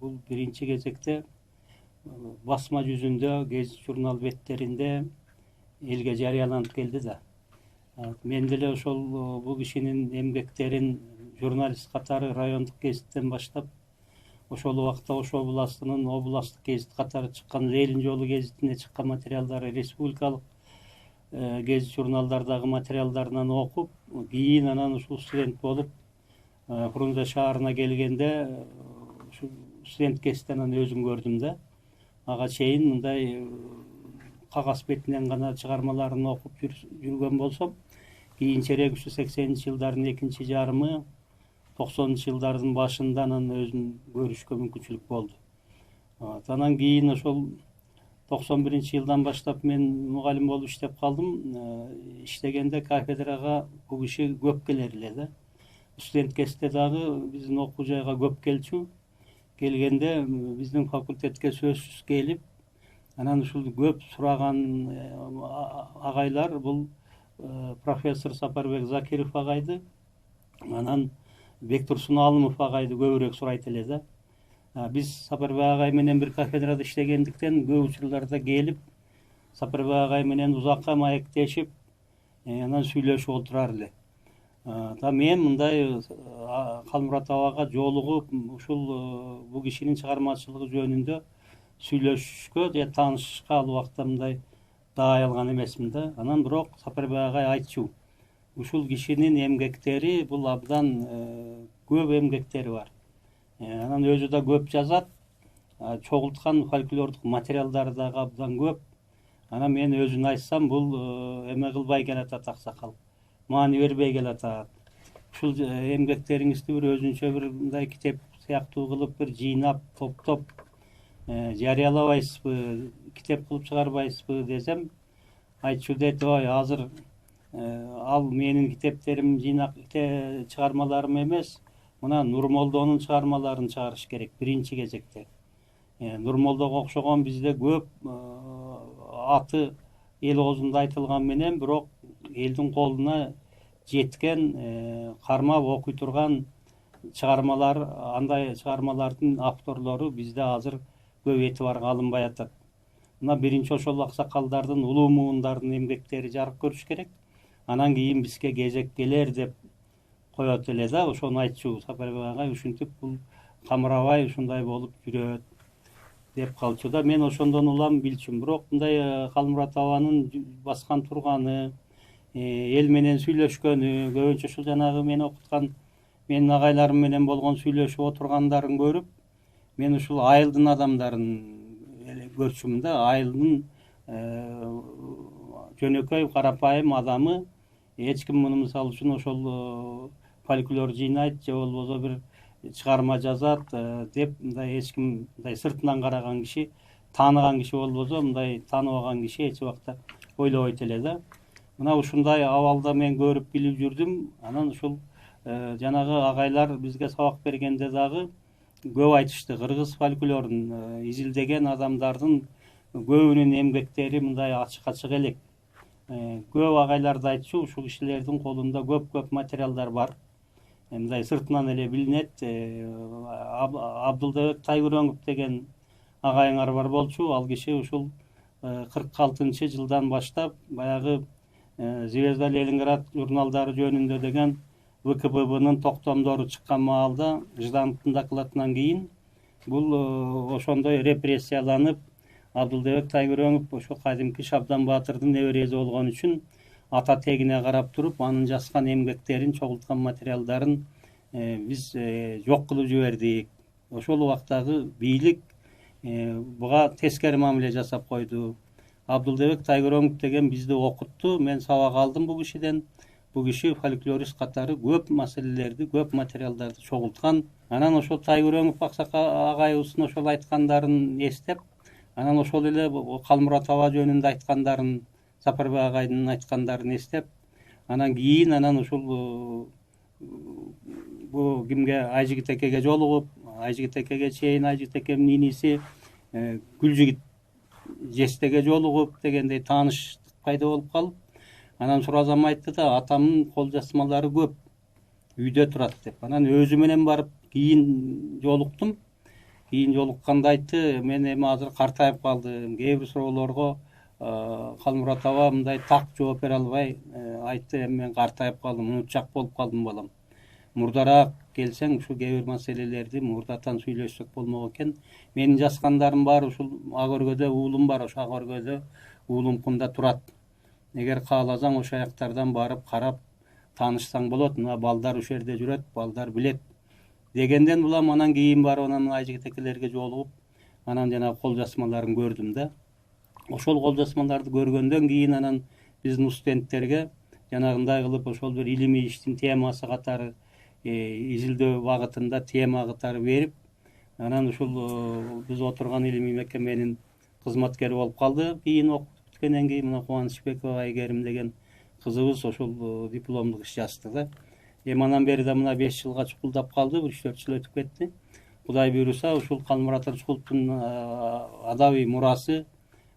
бул биринчи кезекте басма жүзүндө, гезит журнал беттеринде элге жарыяланып келди да. Мен деле ошол бул кишинин эмгектерин журналист катары райондук гезиттен баштап, ошол убакта Ош областынын областтык гезит катары чыккан Ленин жолу гезитине чыккан материалдары, республикалык гезит журналдардагы материалдарынан окуп, кийин анан ушул студент болуп Фрунзе шаарына келгенде ушу студент кезиттен анан өзүм көрдүм да. Ага чейин мындай кагаз бетинен гана чыгармаларын окуп жүргөн болсом, кийинчерээк ушу 80-жылдардын экинчи жарымы, 90-жылдардын башында анан өзүм көрүшкө мүмкүнчүлүк болду. Анан кийин ошол 91-жылдан баштап мен мугалим болуп иштеп калдым. Иштегенде кафедрага бул киши көп келер эле да. Студент кезинде дагы биздин окуу жайга көп келчү. Келгенде биздин факультетке сөзсүз келип, анан ушул көп сураган агайлар бул профессор Сапарбек Закиров агайды, анан Бектурсун Алымов агайды көбүрөөк сурайт эле да. Биз Сапарбек агай менен бир кафедрада иштегендиктен көп учурларда келип, Сапарбек агай менен узакка маектешип, анан сүйлөшүп отурар эле. Мен мындай Калмурат абага жолугуп, ушул бул кишинин чыгармачылыгы жөнүндө сүйлөшүшкө же таанышышка ал убакта мындай даай алган эмесмин да. Анан бирок Сапарбек агай айтчу, ушул кишинин эмгектери бул абдан көп эмгектери бар. Анан өзү да көп жазат, чогулткан фольклордук материалдары дагы абдан көп. Анан мен өзүн айтсам, бул эме кылбай келатат аксакал, маани бербей келатат. Ушул эмгектериңизди бир өзүнчө бир мындай китеп сыяктуу кылып бир жыйнап, топтоп жарыялабайсызбы, китеп кылып чыгарбайсызбы десем, айтчу дейт, ой, азыр ал менин китептерим, жыйнак чыгармаларым эмес, мына Нурмолдонун чыгармаларын чыгарыш керек биринчи кезекте. Нурмолдого окшогон бизде көп аты эл оозунда айтылган менен, бирок элдин колуна жеткен, кармап окуй турган чыгармалар, андай чыгармалардын авторлору бизде азыр көп этибарга алынбай атат. Мына биринчи ошол аксакалдардын, улуу муундардын эмгектери жарык көрүш керек. Анан кийин бизге кезек келер деп коет эле да. Ошону айтчу Сапарбек агай, ушинтип бул камырабай ушундай болуп жүрөт деп калчу да. Мен ошондон улам билчүм. Бирок мындай Калмурат абанын баскан турганы, эл менен сүйлөшкөнү, көбүнчө ушул жанагы мен окуткан менин агайларым менен болгон сүйлөшүп отургандарын көрүп, мен ушул айылдын адамдарын көрчүмүн да. Айылдын жөнөкөй карапайым адамы, эч ким муну мисалы үчүн ошол фольклор жыйнайт же болбосо бир чыгарма жазат деп мындай эч ким мындай сыртынан караган киши, тааныган киши болбосо мындай тааныбаган киши эч убакта ойлобойт эле да. Мына ушундай абалда мен көрүп билип жүрдүм. Анан ушул жанагы агайлар бизге сабак бергенде дагы көп айтышты. Кыргыз фольклорун изилдеген адамдардын көбүнүн эмгектери мындай ачык элек. Көп агайлар да айтчу, ушул кишилердин колунда көп материалдар бар. Мындай сыртынан эле билинет. Абдылдыбек Тайгөрөңов деген агайыңар бар болчу. Ал киши ушул 46-жылдан баштап баягы Звезда Ленинград журналдары жөнүндө деген ВКПБнын токтомдору чыккан маалда Ждановдун докладынан кийин бул ошондой репрессияланып, Абдылдыбек Тайгөрөңов ошо кадимки Шабдан Баатырдын небереси болгон үчүн ата тегине карап туруп, анын жазган эмгектерин, чогулткан материалдарын биз жок кылып жибердик. Ошол убактагы бийлик буга тескери мамиле жасап койду. Абдылдыбек Тайгөрөңов деген бизди окутту. Мен сабак алдым бул кишиден. Бул киши фольклорист катары көп маселелерди, көп материалдарды чогулткан Анан ошол Тайгөрөңов агайыбыздын ошол айткандарын эстеп, анан ошол эле Калмурат аба жөнүндө айткандарын, Сапарбай агайдын айткандарын эстеп, анан кийин ушул бу кимге Айжигит экеге жолугуп, Айжигит экеге чейин Айжигит экемдин иниси Гүлжигит жестеге жолугуп дегендей тааныштык пайда болуп калып, анан суразам айтты да, атамдын кол жазмалары көп, үйдө турат деп. Анан өзү менен барып кийин жолуктум. Кийин жолукканда айтты, мен эми азыр картайып калдым, кээ бир суроолорго Калмурат аба мындай так жооп бере албай айтты, эми мен картайып калдым, унутчак болуп калдым балам. Мурдараак келсең ушул кээ бир маселелерди мурдатан сүйлөшсөк болмок экен. Менин жазгандарым бар, ушул ак өргөдө уулум бар, ошо ак өргөдө уулумкунда турат. Эгер кааласаң ошол жактардан барып карап таанышсаң болот, мына балдар ушул жерде жүрөт, балдар билет дегенден улам анан кийин барып анан Айжигит экелерге жолугуп, анан жана кол жазмаларын көрдүм да. Ошол кол жазмаларды көргөндөн кийин анан биздин студенттерге жанагындай кылып ошол бир илимий иштин темасы катары, изилдөө багытында тема катары берип, анан ушул биз отурган илимий мекеменин кызматкери болуп калды. Кийин окуп бүткөндөн кийин мына Кубанычбекова Айгерим деген кызыбыз ошол дипломдук иш жазды да. Эми анан бери да мына 5 жылга чукулдап калды, 3-4 жыл өтүп кетти. Кудай буйруса ушул Калмурат Рыскуловдун адабий мурасы,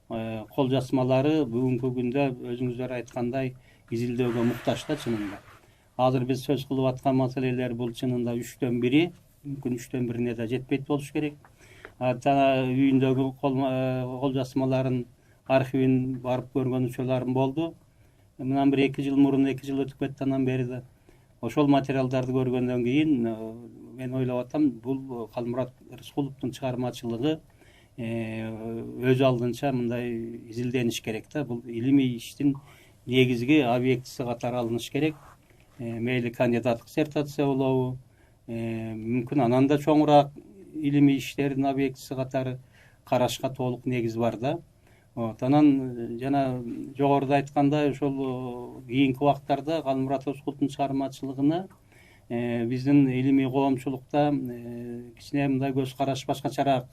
кол жазмалары бүгүнкү күндө өзүңүздөр айткандай изилдөөгө муктаж да чынында. Азыр биз сөз кылып аткан маселелер бул чынында 3төн 1, мүмкүн 3төн 1 да жетпейт болуш керек. Жана үйүндөгү кол жазмаларын архивин барып көргөн учурларым болду. Мындан бир 2 жыл мурун, 2 жыл өтүп кетти андан бери да. Ошол материалдарды көргөндөн кийин мен ойлоп атам, бул Калмурат Рыскуловдун чыгармачылыгы өз алдынча мындай изилдениш керек да. Бул илимий иштин негизги объектиси катары алыныш керек. Мейли кандидаттык диссертация болобу, мүмкүн анан да чоңураак илимий иштердин объектиси катары карашка толук негиз бар да. Анан жана жогоруда айткандай ошол кийинки убактарда Калмурат Рыскуловдун чыгармачылыгына биздин илимий коомчулукта кичине мындай көз караш башкачараак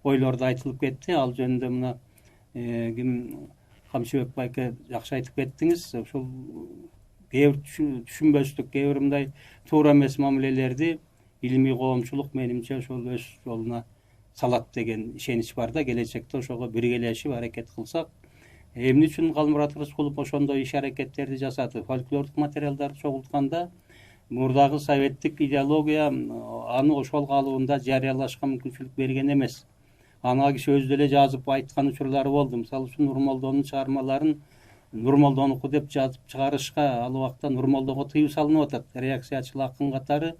ойлорду айтылып кетти. Ал жөнүндө мына ким Камчыбек байке жакшы айтып кеттиңиз. Ошол кээ бир түшүнбөстүк, кээ бир мындай туура эмес мамилелерди илимий коомчулук менимче ошол өз жолуна салат деген ишенич бар да. Келечекте ошого биргелешип аракет кылсак, эмне үчүн Калмурат Рыскулов ошондой иш аракеттерди жасады? Фольклордук материалдарды чогултканда мурдагы советтик идеология аны ошол калыбында жарыялашка мүмкүнчүлүк берген эмес. Аны киши өзү деле жазып айткан учурлары болду. Мисалы үчүн Нурмолдонун чыгармаларын Нурмолдонуку деп жазып чыгарышка ал убакта Нурмолдого тыюу салынып атат. Реакциячыл акын катары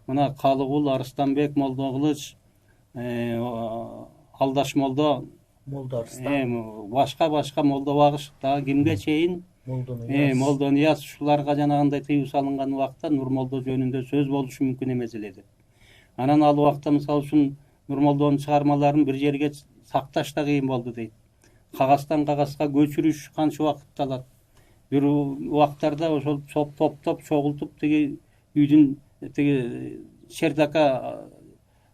мына Калыгул, Арыстанбек, Молдокылыч, Алдаш Молдо, башка Молдо багыш дагы кимге чейин Молдо Нияз ушуларга жанагындай тыюу салынган убакта Нурмолдо жөнүндө сөз болушу мүмкүн эмес эле. Анан ал убакта мисалы үчүн Нурмолдонун чыгармаларын бир жерге сакташ да кыйын болду дейт. Кагаздан кагазга көчүрүш канча убакытты алат. Бир убактарда ошол топтоп чогултуп тиги үйдүн тиги чердака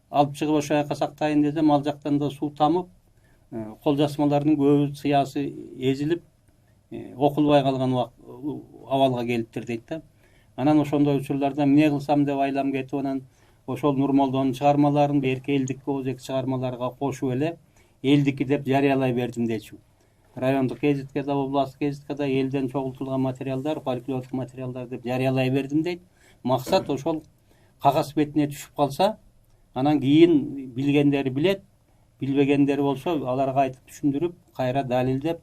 алып чыгып ошол жака сактайын десем, ал жактан да суу тамып, кол жазмалардын көбү сыясы эзилип, окулбай калган абалга келиптир дейт да. Анан ошондой учурларда эмне кылсам деп айлам кетип, анан ошол Нурмолдонун чыгармаларын берки элдик оозек чыгармаларга кошуп эле элдики деп жарыялай бердим дечү. Райондук гезиткеде, областтык гезиткеде элден чогултулган материалдар, фольклордук материалдар деп жарыялай бердим дейт. Максат ошол кагаз бетине түшүп калса, анан кийин билгендери билет, билбегендери болсо аларга айтып түшүндүрүп, кайра далилдеп,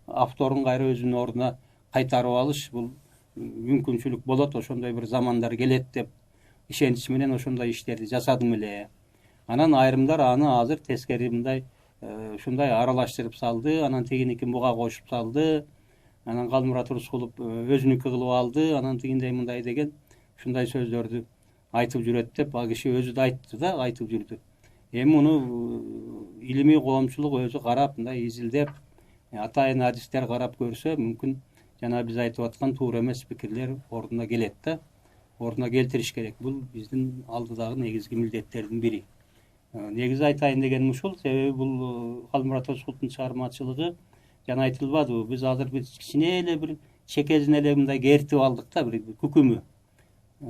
авторун кайра өзүнүн ордуна кайтарып алыш бул мүмкүнчүлүк болот, ошондой бир замандар келет деп ишенич менен ошондой иштерди жасадым эле. Анан айрымдар аны азыр тескери мындай ушундай аралаштырып салды, анан тигиникин буга кошуп салды, анан Калмурат Рыскулов өзүнүкү кылып алды, анан тигиндей мындай деген ушундай сөздөрдү айтып жүрөт деп ал киши өзү да айтты да, айтып жүрдү. Эми муну илимий коомчулук өзү карап, мындай изилдеп, атайын адистер карап көрсө, мүмкүн жана биз айтып аткан туура эмес пикирлер ордуна келет да. ордуна келтириш керек. Бул биздин алдыдагы негизги милдеттердин бири. Негизи айтайын дегеним ушул, себеби бул Калмурат Рыскуловдун чыгармачылыгы жана айтылбадыбы, биз азыр бир кичине эле бир чекежин эле мындай кертип алдык да, бир күкүмү.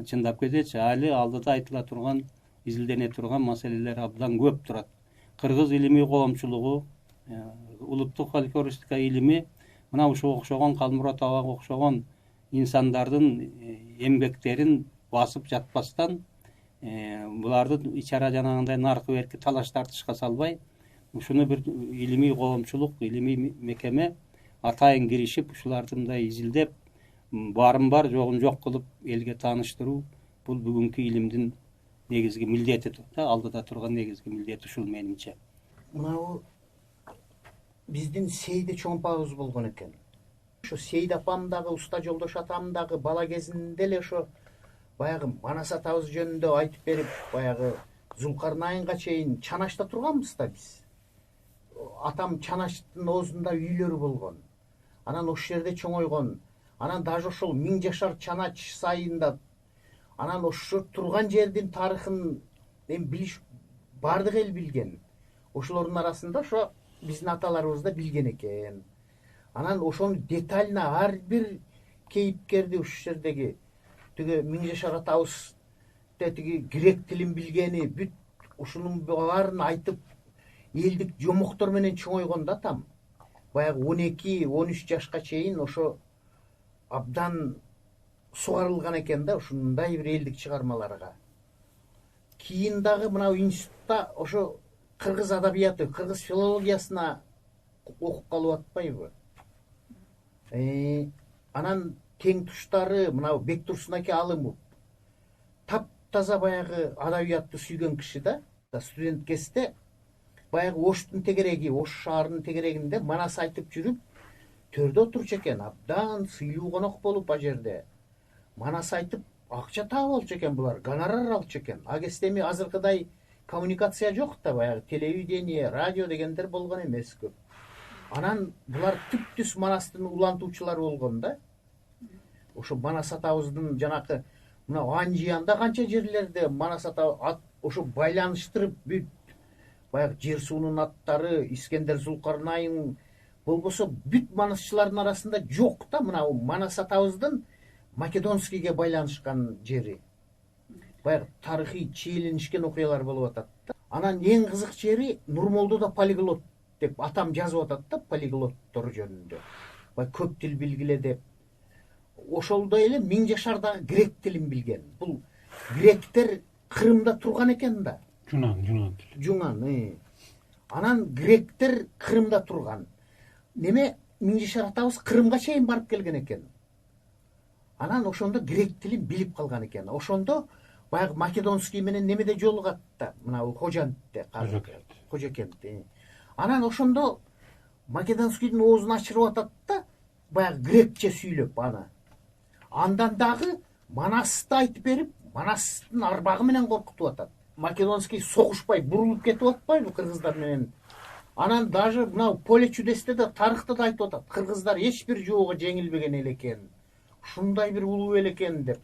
Чындап кетечи, али алдыда айтыла турган, изилдене турган маселелер абдан көп турат. Кыргыз илимий коомчулугу, улуттук фольклористика илими мына ушуга окшогон, Калмурат абага окшогон инсандардын эмгектерин басып жатпастан, буларды ичара жанагындай наркы берки талаш тартышка салбай, ушуну бир илимий коомчулук, илимий мекеме атайын киришип, ушуларды мындай изилдеп, барын бар, жогун жок кылып элге тааныштыруу, бул бүгүнкү илимдин негизги милдети, алдыда турган негизги милдети ушул менимче. Мынау биздин Сейди чоңпабыз болгон экен. Ошо Сейд апам дагы, Уста Жолдош атам дагы бала кезинде эле ошо баягы Манас атабыз жөнүндө айтып берип, баягы Зулкарнайынга чейин Чанашта турганбыз да биз. Атам Чанаштын оозунда үйлөрү болгон. Анан ошол жерде чоңойгон. Анан даже ошол Миң Жашар Чанач сайында, анан ошо турган жердин тарыхын билиш бардык эл билген. Ошолордун арасында ошо биздин аталарыбыз да билген экен. Анан ошону детально ар бир кейипкерди ушул жердеги тиги Миң Жашар атабыз тиги грек тилин билгени, бүт ушунун баарын айтып элдик жомоктор менен чоңойгон да атам. Баягы 12-13 жашка чейин ошо абдан сугарылган экен да ушундай бир элдик чыгармаларга. Кийин дагы мына институтта ошо кыргыз адабияты, кыргыз филологиясына окуп калып атпайбы? Анан тең туштары мына Бектурсун аке Алымов таптаза баягы адабиятты сүйгөн киши да. Студент кезде баягы Оштун тегереги, Ош шаарынын тегерегинде манас айтып жүрүп, төрдө отурчу экен, абдан сыйлуу конок болуп ал жерде. Манас айтып акча таап алчу экен булар, гонорар алчу экен. А кезде эми азыркыдай коммуникация жок да, баягы телевидение, радио дегендер болгон эмес көп. Анан булар түп-түз Манастын улантуучулары болгон да. Ошо Манас атабыздын жанакы мына Анжиянда канча жерлерде Манас ата ошо байланыштырып бүт баягы жер суунун аттары, Искендер Зулкарнайын болбосо бүт манасчылардын арасында жок да мына Манас атабыздын Македонскийге байланышкан жери. Баягы тарыхый чиеленишкен окуялар болуп атат да. Анан эң кызык жери Нурмолдода полиглот деп атам жазып атат да, полиглоттор жөнүндө. Баягы көп тил билгиле деп. Ошолдой эле Миң Жашардагы грек тилин билген. Бул гректер Кырымда турган экен да. Жунан тили. Жунан. Анан гректер Кырымда турган. Неме Миң Жашар атабыз Кырымга чейин барып келген экен. Анан ошондо грек тилин билип калган экен. Ошондо баягы Македонский менен немеде жолугат да, мына Хожантте, Хожакентте. Анан ошондо Македонскийдин оозун ачырып атат да, баягы грекче сүйлөп аны. Андан дагы Манасты айтып берип, Манастын арбагы менен коркутуп атат. Македонский согушпай, бурулуп кетип атпайбы кыргыздар менен. Анан даже мына Поле чудесте да тарыхта да айтып атат. Кыргыздар эч бир жоого жеңилбеген эл экен. Ушундай бир улуу эл экен деп.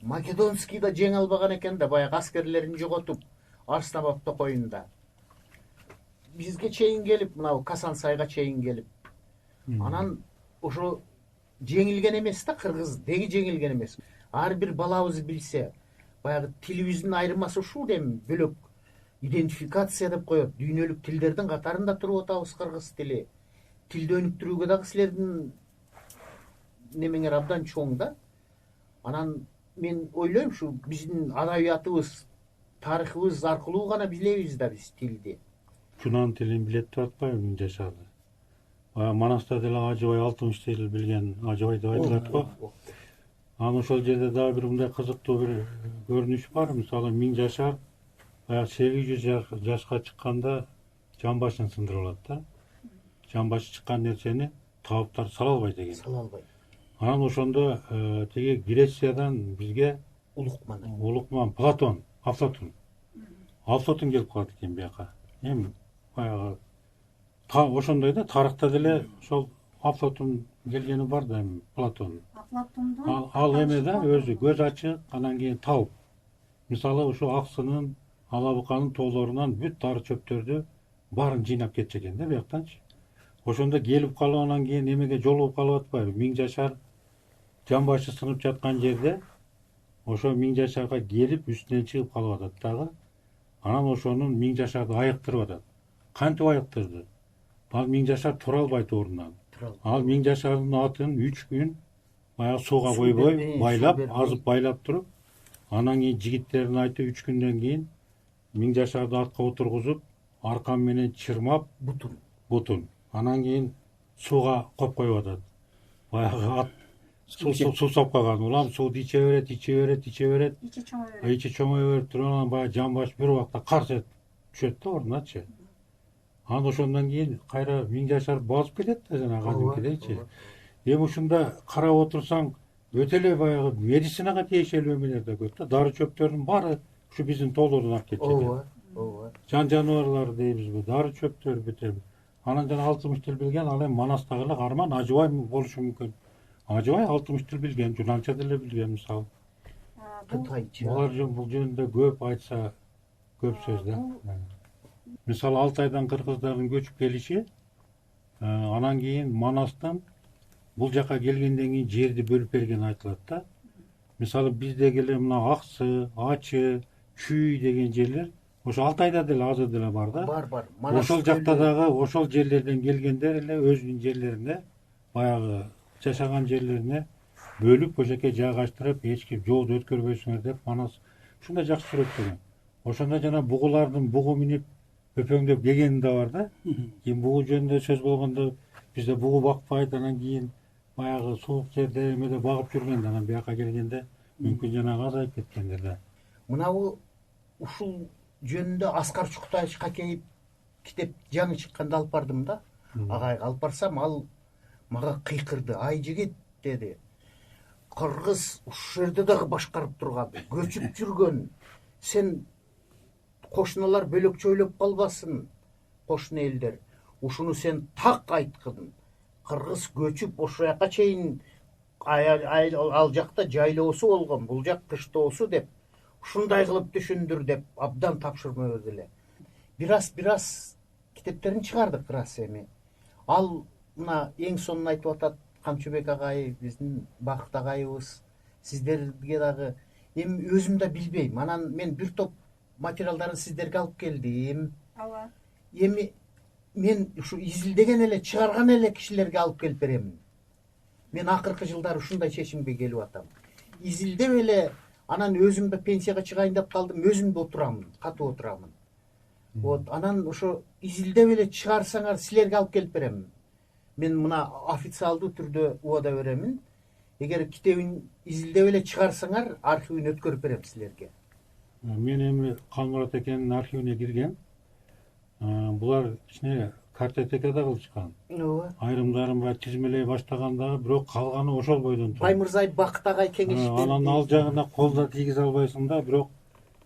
Македонский да жеңе албаган экен да, баягы аскерлерин жоготуп Арснабад токоюнда. Бизге чейин келип, мына Касансайга чейин келип. Анан ошо жеңилген эмес да, кыргыз деги жеңилген эмес. Ар бир балабыз билсе, баягы тилибиздин айырмасы ушул эми бөлөк идентификация деп коет. Дүйнөлүк тилдердин катарында туруп атабыз кыргыз тили. Тилди өнүктүрүүгө дагы силердин немеңер абдан чоң да. Анан мен ойлойм ушу биздин адабиятыбыз, тарыхыбыз аркылуу гана билебиз да биз тилди. Жунан тилин билет деп атпайбы Миң Жашарды. Манаста деле Ажыбай 60 тил билген, Ажыбай деп айтылат го. Анан ошол жерде дагы бир мындай кызыктуу бир көрүнүш бар. Мисалы Миң Жашар баягы 800 жашка чыкканда жан башын сындырып алат да. Жан башы чыккан нерсени табыптар сала албайт экен. Сала албайт. Анан ошондо тиги Грециядан бизге улукман Платон, Афлатон келип калат экен бияка. Эми баягы ошондой да, тарыхта деле ошол Афлатон келгени бар да эми Платон. Афлатондун Ал эме да өзү көз ачык, анан кийин тауып. Мисалы ушу аксынын, алабыканын тоолорунан бүт дары чөптөрдү баарын жыйнап кетчү экен да бияктанчы. Ошондо келип калып анан кийин эмеге жолугуп калып атпайбы? Миң жашар жан башы сынып жаткан жерде ошо Миң жашарга келип үстүнөн чыгып калып атат дагы. Анан ошонун Миң жашарды айыктырып атат. Кантип айыктырды? Ал Миң жашар тура албайт ордунан. Ал Миң жашардын атын 3 күн баягы сууга койбой байлап, азып байлап туруп, анан кийин жигиттерине айтып 3 күндөн кийин Миң жашарды атка отургузуп, аркан менен чырмап бутун. Анан кийин сууга коюп коюп атат. Баягы ат суусап калган. Улам сууду иче берет. ичи чоңой берет. Ичи чоңой берип туруп, анан баягы жамбаш бир убакта карс этип түшөт да ордуначы. Анан ошондон кийин кайра Миң жашар басып кетет да жана кадимкидейчи. Эми ушунда карап отурсаң, өтө эле баягы медицинага тиешелүү эмелер да көп да. Дары чөптөрдүн баары ушу биздин тоолордон алып кетчү экен. ооба. Жан жаныбарлар дейбизби, дары чөптөр бүтөбү. Анан жана 60 тил билген, ал эми Манастагы эле Карман Ажыбай болушу мүмкүн. Ажыбай 60 тил билген, Жунанча деле билген мисалы. Кытайча. Булар бул жөнүндө көп айтса көп сөз да. Мисалы Алтайдан кыргыздардын көчүп келиши, анан кийин Манастан бул жака келгенден кийин жерди бөлүп бергени айтылат да. Мисалы биздеги эле мына Аксы, Ачы, Чүй деген жерлер ошо Алтайда деле азыр деле бар да. Бар. Ошол жакта дагы ошол жерлерден келгендер эле өзүнүн жерлерине баягы жашаган жерлерине бөлүп ошоке жайгаштырып, эч ким жолду өткөрбөйсүңөр деп Манас ушундай жакшы сүрөттөгөн. Ошондо жана бугулардын бугу минип өпөңдөп келгени да бар да. Кийин бугу жөнүндө сөз болгондо бизде бугу бакпайт, анан кийин баягы суук жерде эмеде багып жүргөн, анан бияка келгенде мүмкүн жанагы азайып кеткендир да. Мынабу ушул жөнүндө Аскар Чуктаевич Какеев китеп жаңы чыкканда алып бардым да. Агайга алып барсам, ал мага кыйкырды. Ай жигит деди. Кыргыз ушул жерде дагы башкарып турган, көчүп жүргөн. Сен кошуналар бөлөкчөйлөп калбасын, кошуна элдер. Ушуну сен так айткын. Кыргыз көчүп ошол жака чейин ал жакта жайлоосу болгон, бул жак кыштоосу деп ушундай кылып түшүндүр деп абдан тапшырма берди эле. Бир аз китептерин чыгардык ырас эми. Ал мына эң сонун айтып атат Камчыбек агай, биздин Бакыт агайыбыз, сиздерге дагы эми өзүм да билбейм. Анан мен бир топ материалдарын сиздерге алып келдим. Ооба. Эми мен ушу изилдеген эле чыгарган эле кишилерге алып келип берем. Мен акыркы жылдары ушундай чечимге келип атам. Изилдеп эле анан өзүм да пенсияга чыгайын деп калдым, өзүм да отурамын, катуу отурамын. Вот, анан ошо изилдеп эле чыгарсаңар силерге алып келип берем. Мен мына официалдуу түрдө убада беремин. Эгер китебин изилдеп эле чыгарсаңар, архивин өткөрүп берем силерге. Мен эми Калмурат экенин архивине киргем. Булар кичине картотека да кылышкан. Ооба. Айрымдарын баягы тизмелей баштаганда, бирок калганы ошол бойдон турат. Баймырзаев Бакыт агай кеңеш берди. Анан ал жагына кол да тийгизе албайсың да, бирок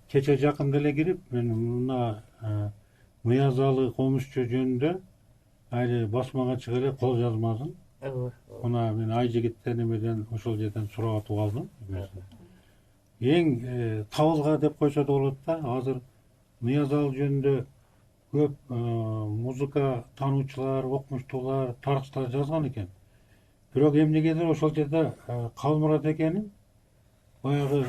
кече жакын деле кирип, мен мына Ныязалы комузчу жөнүндө айыл басмага чыга эле кол жазмасын. Мына мен ай жигиттен эмеден ошол жерден сурап атып алдым. Эң табылга деп койсо да болот да, азыр Ныязалы жөнүндө көп музыка таануучулар, окумуштуулар, тарыхчылар жазган экен. Бирок эмнегедир ошол жерде Калмурат экенин баягы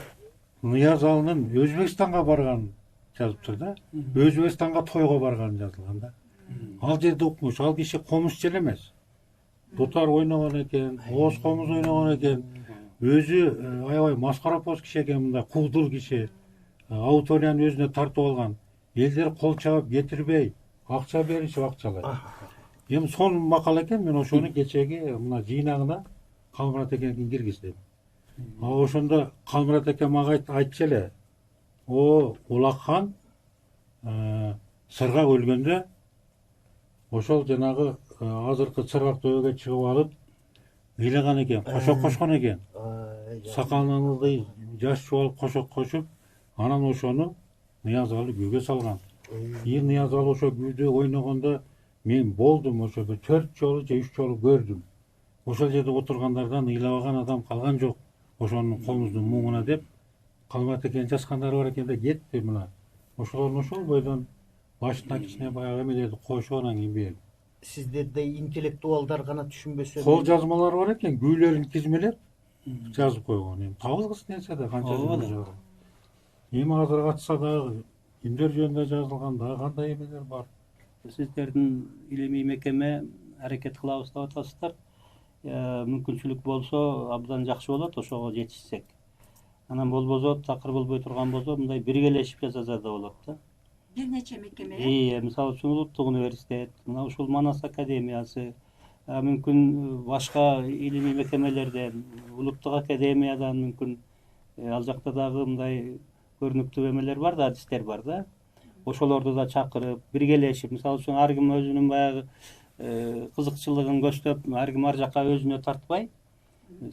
Ныязалынын Өзбекстанга барган жазыптыр да. Өзбекстанга тойго барган жазылган да. Ал жерде окумуш, ал киши комузчу эле эмес. Дутар ойногон экен, Ооз комуз ойногон экен. Өзү аябай маскаропоз киши экен, мындай куудул киши. Аудиторияны өзүнө тартып алган. Элдер кол чабып кетирбей, акча беришип акчалайт. Эми сонун макал экен, мен ошону кечеги мына жыйнагына Калмурат экенин киргиздим. Ошондо Калмурат эке мага айтчу эле, Улакхан сыргак өлгөндө ошол жанагы азыркы сыргак дөбөгө чыгып алып ыйлаган экен, кошок кошкон экен. Сакалын ылдый жаш чубалып кошок кошуп, анан ошону Ныязалы күүгө салган. Ныязалы ошо күүдө ойногондо мен болдум, ошо 4 жолу же 3 жолу көрдүм. ошол жерде отургандардан ыйлабаган адам калган жок ошонун колубуздун муңуна деп калмат экен жазгандар бар экен да кетти мына ошолордун ошол бойдон башына кичине баягы эмелерди коюшуп анан кийин берип Сиздердей интеллектуалдар гана түшүнбөсө кол жазмалар бар экен күүлөрүн тизмелеп жазып койгон эми табылгыс нерсе да канча жыл эми азыр ачса дагы кимдер жөнүндө жазылган дагы кандай эмелер бар. Сиздердин илимий мекеме аракет кылабыз деп атасыздар. Мүмкүнчүлүк болсо абдан жакшы болот ошого жетишсек. Анан болбосо такыр болбой турган болсо мындай биргелешип жасаса да болот да. Бир нече мекеме. Мисалы үчүн улуттук университет, мына ушул Манас академиясы, мүмкүн башка илимий мекемелерде, улуттук академиядан мүмкүн ал жакта дагы мындай көрүнүктүү эмелер бар да, адистер бар да. Ошолорду да чакырып, биргелешип, мисалы үчүн ар ким өзүнүн баягы кызыкчылыгын көчтөп, ар ким ар жака өзүнө тартпай,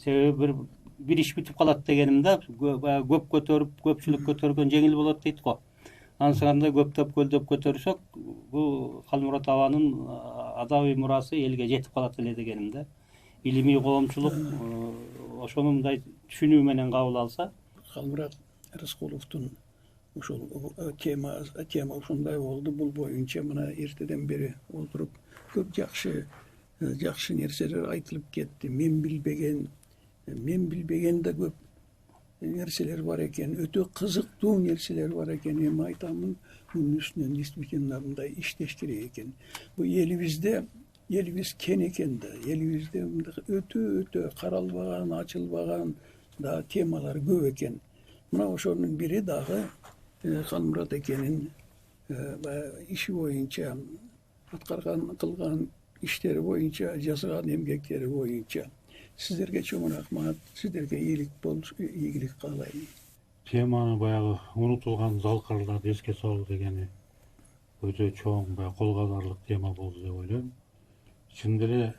себеби бир иш бүтүп калат дегеним да, көп көтөрүп, көпчүлүк көтөргөн жеңил болот дейт го. Ансыранда көптөп көлдөп көтөрсөк, бул Калмурат абанын адабий мурасы элге жетип калат эле дегеним да. Илимий коомчулук ошону мындай түшүнүү менен кабыл алса, Калмурат Рыскуловдун ошол тема ушундай болду. Бул боюнча мына эртеден бери отуруп көп жакшы нерселер айтылып кетти. Мен билбеген да көп нерселер бар экен, өтө кызыктуу нерселер бар экен. Эми айтамын, мунун үстүнөн действительно мындай иштеш керек экен. Бул элибиз кен экен да, элибизде өтө каралбаган, ачылбаган да темалар көп экен. Мына ошонун бири дагы Калмурат экенин иши боюнча, кылган иштери боюнча, жазган эмгектери боюнча. Сиздерге чоң рахмат, сиздерге ийгилик каалайм. Теманы баягы унутулган залкарларды эске салуу дегени өтө чоң баягы колго аларлык тема болду деп ойлойм. Чын деле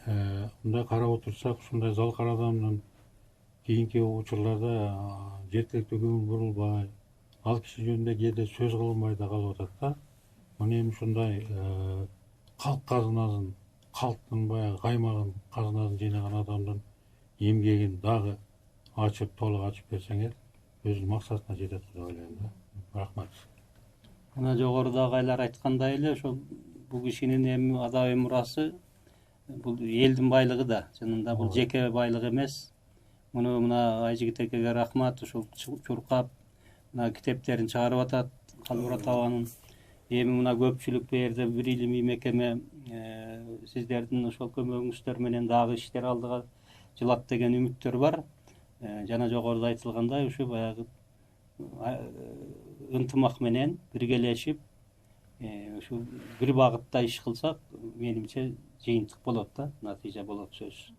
мындай карап отурсак, ушундай залкар адамдын кийинки учурларда жеткиликтүү көңүл бурулбай, ал киши жөнүндө кээде сөз кылынбай да калып атат да. Мына эми ушундай калк казынасын, калктын баягы каймагын, казынасын жыйнаган адамдын эмгегин дагы толук ачып берсеңер, өзүнүн максатына жетет деп ойлойм да. Рахмат. Мына жогоруда агайлар айткандай эле, ошол бул кишинин эми адабий мурасы бул элдин байлыгы да, чынында бул жеке байлык эмес. Мына Айжигит экеге рахмат, ушул чуркап мына китептерин чыгарып атат Калмурат абанын. Эми мына көпчүлүк бу жерде бир илимий мекеме сиздердин ошол көмөгүңүздөр менен дагы иштер алдыга жылат деген үмүттөр бар. Жана жогоруда айтылгандай, ушу баягы ынтымак менен биргелешип, ушу бир багытта иш кылсак, менимче жыйынтык болот да, натыйжа болот сөзсүз.